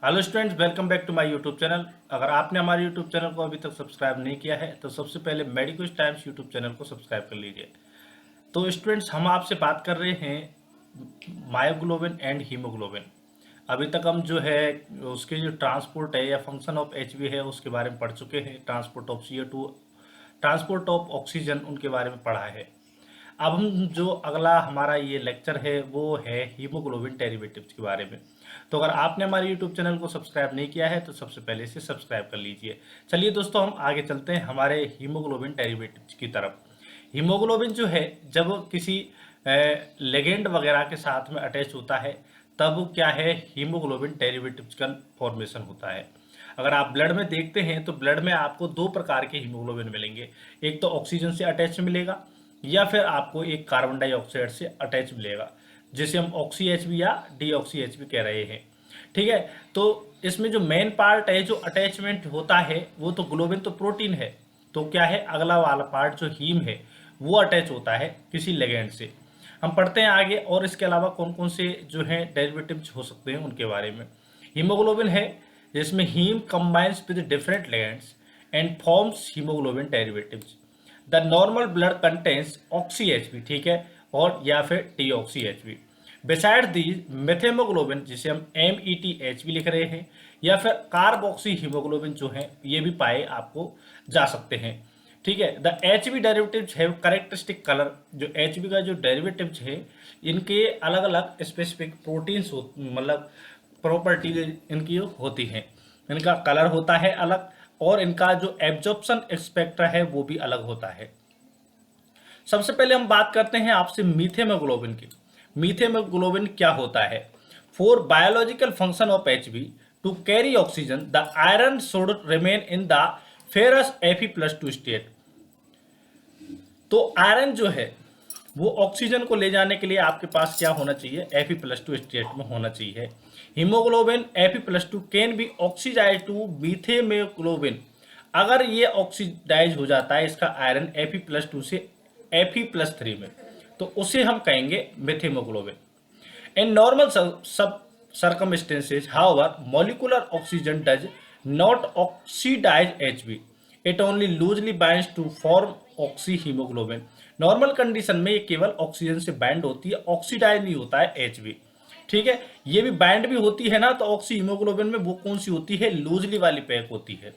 Hello students, welcome back to my YouTube channel. अगर आपने हमारे यूट्यूब चैनल को अभी तक सब्सक्राइब नहीं किया है तो सबसे पहले मेडिकोस टाइम्स यूट्यूब चैनल को सब्सक्राइब कर लीजिए। तो स्टूडेंट्स, हम आपसे बात कर रहे हैं मायोग्लोबिन एंड हीमोग्लोबिन। अभी तक हम जो है उसके जो ट्रांसपोर्ट है या फंक्शन ऑफ एचबी है उसके बारे में पढ़ चुके हैं। Transport of CO2, transport of oxygen, उनके बारे में पढ़ा है। अब हम जो अगला हमारा ये लेक्चर है वो है हीमोग्लोबिन डेरिवेटिव्स के बारे में। तो अगर आपने हमारे यूट्यूब चैनल को सब्सक्राइब नहीं किया है तो सबसे पहले इसे सब्सक्राइब कर लीजिए। चलिए दोस्तों, हम आगे चलते हैं हमारे हीमोग्लोबिन डेरिवेटिव्स की तरफ। हीमोग्लोबिन जो है जब किसी लेगेंड वगैरह के साथ में अटैच होता है तब क्या है, हीमोग्लोबिन डेरिवेटिव्स का फॉर्मेशन होता है। अगर आप ब्लड में देखते हैं तो ब्लड में आपको दो प्रकार के हीमोग्लोबिन मिलेंगे। एक तो ऑक्सीजन से अटैच मिलेगा या फिर आपको एक कार्बन डाइऑक्साइड से अटैच मिलेगा, जिसे हम ऑक्सी एचबी या डीऑक्सी एचबी कह रहे हैं। ठीक है। तो इसमें जो मेन पार्ट है, जो अटैचमेंट होता है, वो तो ग्लोबिन तो प्रोटीन है। तो क्या है, अगला वाला पार्ट जो हीम है वो अटैच होता है किसी लेगेंड से। हम पढ़ते हैं आगे, और इसके अलावा कौन कौन से जो है डेरिवेटिव्स हो सकते हैं उनके बारे में। हीमोग्लोबिन है जिसमें haem combines with different ligands and forms haemoglobin derivatives. The normal blood contains oxy Hb, ठीक है, और या फिर deoxy Hb. Beside the methaemoglobin, जिसे हम METH भी लिख रहे हैं, या फिर कार्बोक्सी हीमोग्लोबिन जो है ये भी पाए आपको जा सकते हैं। ठीक है। The HB derivatives have characteristic colour. जो HB का जो डेरिवेटिव्स है इनके अलग अलग स्पेसिफिक प्रोटीन्स मतलब प्रॉपर्टी इनकी होती हैं। इनका कलर होता है अलग, और इनका जो एब्जॉर्प्शन स्पेक्ट्रा है वो भी अलग होता है। सबसे पहले हम बात करते हैं आपसे मीथेमोग्लोबिन की। मीथेमोग्लोबिन क्या होता है? For biological function of HB to carry oxygen the iron should remain in the ferrous Fe+2 state. तो आयरन जो है वो ऑक्सीजन को ले जाने के लिए आपके पास क्या होना चाहिए? Fe+2 स्टेट में होना चाहिए। Haemoglobin Fe+2 can be oxidise to methaemoglobin. अगर ये ऑक्सीडाइज हो जाता है इसका आयरन Fe+2 से Fe+3 में, तो उसे हम कहेंगे methaemoglobin. In normal circumstances, however, molecular oxygen does not oxidize Hb. It only loosely binds to form oxyhemoglobin. Normal condition में ये केवल ऑक्सीजन से बाइंड होती है, ऑक्सीडाइज नहीं होता है Hb। ठीक है। ये भी बाइंड भी होती है ना, तो ऑक्सी हीमोग्लोबिन में वो कौन सी होती है? लूजली वाली पैक होती है।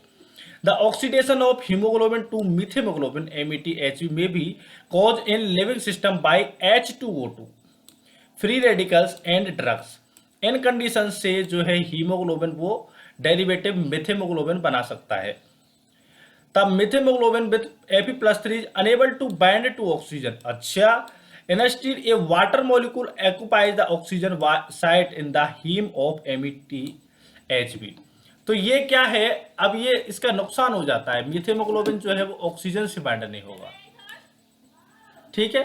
The oxidation of hemoglobin to methemoglobin METHB may be caused in living system by H2O2, free radicals and drugs. In condition से जो है हीमोग्लोबिन वो डेरिवेटिव मेथेमोग्लोबिन बना सकता है। तब methaemoglobin with Fe+3 is unable to bind to oxygen. अच्छा, instead a water molecule occupies the oxygen site in the haem of METHB। तो ये क्या है, अब ये इसका नुकसान हो जाता है। मीथेमोग्लोबिन जो है वो ऑक्सीजन से बाइंड नहीं होगा। ठीक है।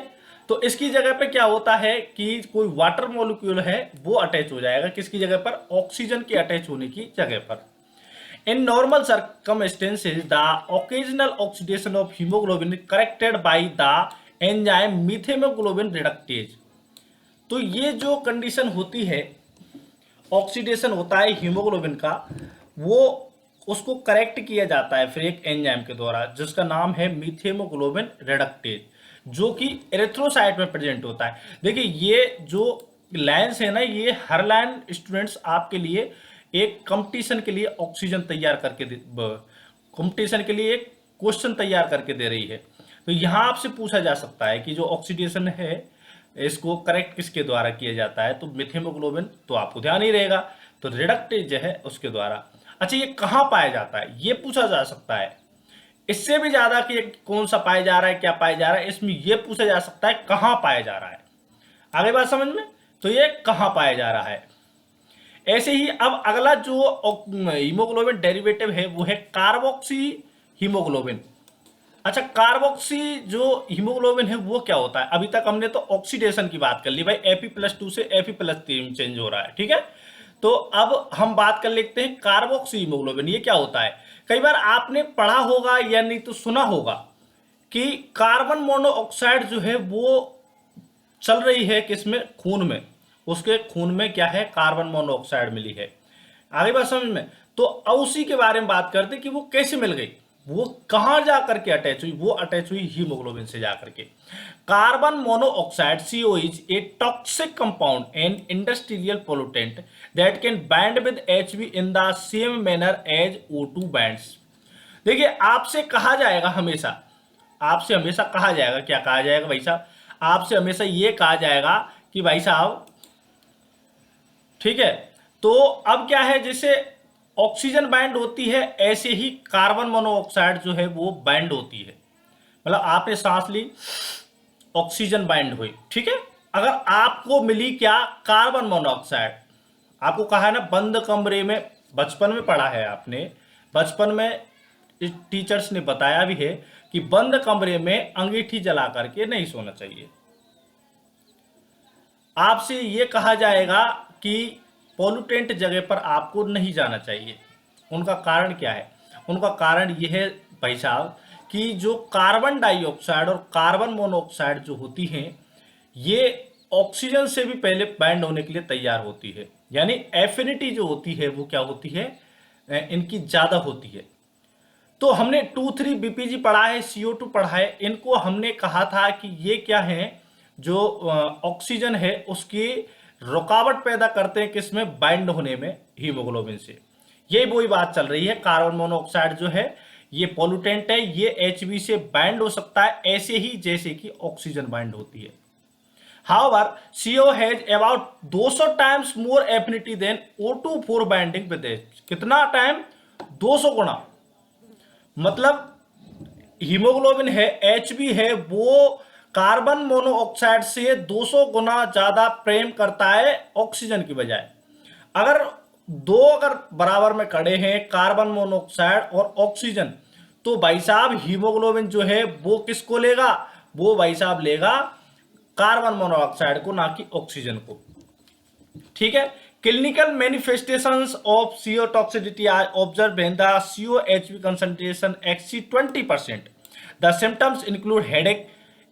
तो इसकी जगह पे क्या होता है कि कोई वाटर मॉलिक्यूल है वो अटैच हो जाएगा, किसकी जगह पर? ऑक्सीजन के अटैच होने की जगह पर। In normal circumstances the occasional oxidation of haemoglobin corrected by the enzyme methaemoglobin reductase. तो ये जो कंडीशन होती है, ऑक्सीडेशन होता है हीमोग्लोबिन का, वो उसको करेक्ट किया जाता है फिर एक एंजाइम के द्वारा जिसका नाम है मीथेमोग्लोबिन रिडक्टेज, जो कि एरिथ्रोसाइट में प्रेजेंट होता है। देखिए, ये जो लाइन्स है ना, ये हर लाइन स्टूडेंट्स आपके लिए एक कंपटीशन के लिए ऑक्सीजन तैयार करके कंपटीशन के लिए एक क्वेश्चन तैयार करके दे रही है। तो यहाँ आपसे पूछा जा सकता है कि जो ऑक्सीडेशन है इसको करेक्ट किसके द्वारा किया जाता है? तो मेथेमोग्लोबिन तो आपको ध्यान ही रहेगा, तो रिडक्टेज जो है उसके द्वारा। अच्छा, ये कहाँ पाया जाता है ये पूछा जा सकता है। इससे भी ज्यादा कि कौन सा पाया जा रहा है, क्या पाया जा रहा है, इसमें यह पूछा जा सकता है कहां पाया जा रहा है। आगे बात समझ में? तो ये कहां पाया जा रहा है। ऐसे ही अब अगला जो हीमोग्लोबिन डेरिवेटिव है वो है कार्बोक्सी हीमोग्लोबिन। अच्छा, कार्बोक्सी जो हीमोग्लोबिन है वो क्या होता है? अभी तक हमने तो ऑक्सीडेशन की बात कर ली भाई, Fe+2 से Fe+3 में चेंज हो रहा है। ठीक है। तो अब हम बात कर लेते हैं कार्बोक्सी हीमोग्लोबिन, ये क्या होता है? कई बार आपने पढ़ा होगा या नहीं तो सुना होगा कि कार्बन मोनोऑक्साइड जो है वो चल रही है किसमें? खून में। उसके खून में क्या है? कार्बन मोनोऑक्साइड मिली है। आगे बात समझ में। तो अब उसी के बारे में बात करते कि वो कैसे मिल गई, वो कहां जा करके अटैच हुई, वो अटैच हुई हीमोग्लोबिन से जा करके। Carbon monoxide CO is a toxic compound and industrial pollutant that can bind with HB in the same manner as O2 binds. देखिए आपसे कहा जाएगा हमेशा, आपसे हमेशा कहा जाएगा, क्या कहा जाएगा भाई साहब, आपसे हमेशा ये कहा जाएगा कि भाई साहब ठीक है, तो अब क्या है, जैसे ऑक्सीजन बाइंड होती है ऐसे ही कार्बन मोनोऑक्साइड जो है वो बाइंड होती है। मतलब आपने सांस ली, ऑक्सीजन बाइंड हुई, ठीक है। अगर आपको मिली क्या, कार्बन मोनोऑक्साइड, आपको कहा है ना बंद कमरे में, बचपन में पढ़ा है आपने, बचपन में टीचर्स ने बताया भी है कि बंद कमरे में अंगीठी जला करके नहीं सोना चाहिए। आपसे ये कहा जाएगा कि पोल्यूटेंट जगह पर आपको नहीं जाना चाहिए। उनका कारण क्या है, उनका कारण यह है भाई साहब कि जो कार्बन डाइऑक्साइड और कार्बन मोनोऑक्साइड जो होती हैं ये ऑक्सीजन से भी पहले बाइंड होने के लिए तैयार होती है, यानी एफिनिटी जो होती है वो क्या होती है, इनकी ज़्यादा होती है। तो हमने 2-3 BPG पढ़ा है, CO2 पढ़ा है, इनको हमने कहा था कि ये क्या है, जो ऑक्सीजन है उसकी रुकावट पैदा करते हैं किसमें, बाइंड होने में हीमोग्लोबिन से। ये वही बात चल रही है, कार्बन मोनोऑक्साइड जो है ये पोल्यूटेंट है, ये HB से बाइंड हो सकता है ऐसे ही जैसे कि ऑक्सीजन बाइंड होती है। However, CO has about 200 times more affinity than O2 for binding with H। कितना टाइम, 200 गुना। मतलब हीमोग्लोबिन है, HB है, वो कार्बन मोनोऑक्साइड से 200 गुना ज्यादा प्रेम करता है ऑक्सीजन की बजाय। अगर अगर बराबर में खड़े हैं कार्बन मोनोऑक्साइड और ऑक्सीजन, तो भाई साहब हीमोग्लोबिन जो है वो किसको लेगा, वो भाई साहब लेगा कार्बन मोनोऑक्साइड को, ना कि ऑक्सीजन को, ठीक है। Clinical manifestations of CO toxicity are observed when the CO-HB concentration exceed 20%। The symptoms include headache.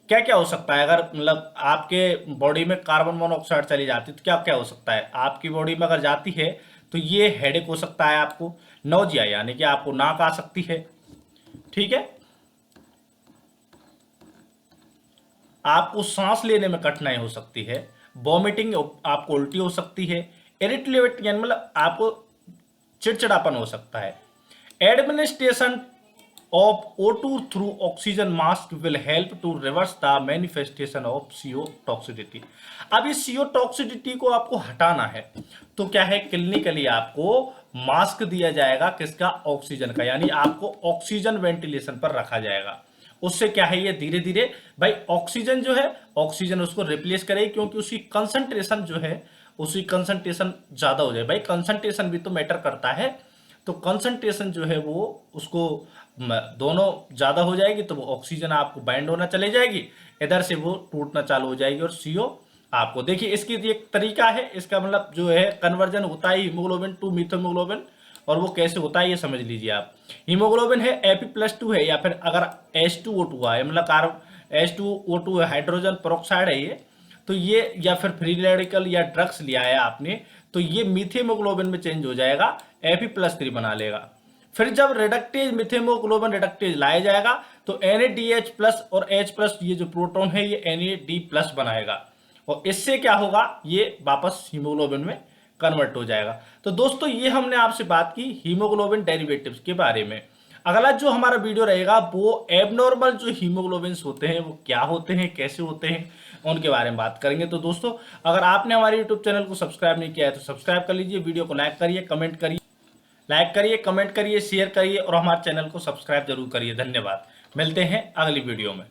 क्या क्या हो सकता है, अगर मतलब आपके बॉडी में कार्बन मोनोऑक्साइड चली जाती है तो क्या क्या हो सकता है, आपकी बॉडी में अगर जाती है तो ये हेडेक हो सकता है आपको, नौजिया यानी कि आपको नाक आ सकती है, ठीक है, आपको सांस लेने में कठिनाई हो सकती है, वॉमिटिंग, आपको उल्टी हो सकती है, इरिटेबिलिटी मतलब आपको चिड़चिड़ापन हो सकता है। Administration of O2 through oxygen mask will help to reverse the manifestation of CO toxicity। अब इस CO toxicity को आपको हटाना है तो क्या है, क्लिनिकली आपको मास्क दिया जाएगा किसका, ऑक्सीजन का, यानी आपको ऑक्सीजन वेंटिलेशन पर रखा जाएगा। उससे क्या है, ये धीरे धीरे भाई ऑक्सीजन जो है, ऑक्सीजन उसको रिप्लेस करेगी, क्योंकि उसकी कंसंट्रेशन जो है, उसकी कंसंट्रेशन ज्यादा हो जाए। भाई कंसंट्रेशन भी तो मैटर करता है, तो कंसंट्रेशन जो है वो उसको दोनों ज्यादा हो जाएगी तो वो ऑक्सीजन आपको बाइंड होना चले जाएगी, इधर से वो टूटना चालू हो जाएगी और CO आपको, देखिए इसकी एक तरीका है, इसका मतलब जो है कन्वर्जन होता है हीमोग्लोबिन टू मीथोग्लोबिन, और वो कैसे होता है ये समझ लीजिए आप। हीमोग्लोबिन है Fe+2 है, या फिर अगर H2O2 है, मतलब H2O2 है, हाइड्रोजन पेरोक्साइड है ये, तो ये या फिर फ्री रेडिकल या ड्रग्स लिया है आपने, तो ये मीथेमोग्लोबिन में चेंज हो जाएगा, Fe+3 बना लेगा। फिर जब रिडक्टेज मिथेमोग्लोबिन रिडक्टेज लाया जाएगा तो NADH+ और H+ ये जो प्रोटॉन है ये NAD+ बनाएगा, और इससे क्या होगा, ये वापस हीमोग्लोबिन में कन्वर्ट हो जाएगा। तो दोस्तों ये हमने आपसे बात की हीमोग्लोबिन डेरिवेटिव्स के बारे में। अगला जो हमारा वीडियो रहेगा वो एबनॉर्मल जो हीमोग्लोबिन्स होते हैं वो क्या होते हैं, कैसे होते हैं, उनके बारे में बात करेंगे। तो दोस्तों अगर आपने हमारे यूट्यूब चैनल को सब्सक्राइब नहीं किया है तो सब्सक्राइब कर लीजिए, वीडियो को लाइक करिए, कमेंट करिए, शेयर करिए और हमारे चैनल को सब्सक्राइब जरूर करिए। धन्यवाद, मिलते हैं अगली वीडियो में।